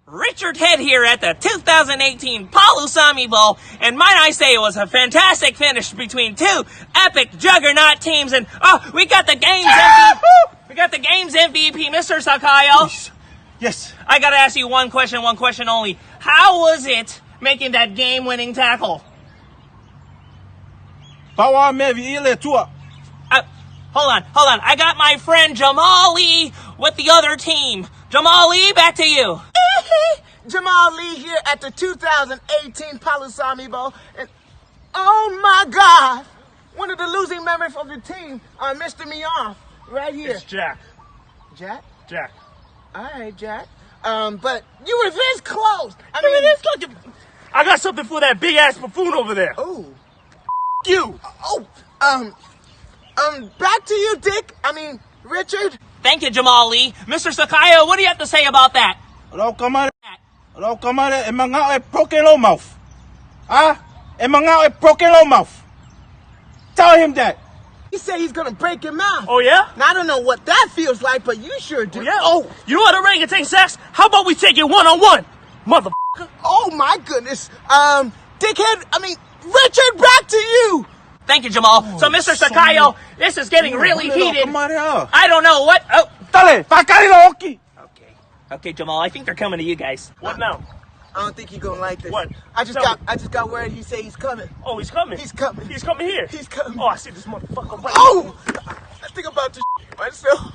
Richard Head here at the 2018 Palusami Bowl, and might I say it was a fantastic finish between two epic juggernaut teams, and we got the game's MVP. We got the game's MVP, Mr. Sakayo. Yes. I gotta ask you one question only. How was it making that game-winning tackle? Hold on. I got my friend Jamal Lee with the other team. Jamal Lee, back to you. Jamal Lee here at the 2018 Palusami Bowl, and oh my God, one of the losing members of the team missed me off right here. It's Jack. Jack? Jack. All right, Jack. But you were this close. I got something for that big ass buffoon over there. Oh. You. Back to you, Dick. Richard. Thank you, Jamal Lee. Mr. Sakayo, what do you have to say about that? Tell him that. He said he's gonna break your mouth. Oh, yeah? Now, I don't know what that feels like, but you sure do. Oh, yeah? Oh, you know what orangutan sex? How about we take it one-on-one, motherfucker? Oh, my goodness. Dickhead, Richard, back to you. Thank you, Jamal. So, Mr. Sakayo, this is getting really heated. I don't know what... Oh. Okay, Jamal, I think they're coming to you guys. What now? I don't think you're gonna like this. What? I just got word he said he's coming. Oh, he's coming? He's coming. He's coming here? He's coming. Oh, I see this motherfucker right Oh! I think I'm about to myself.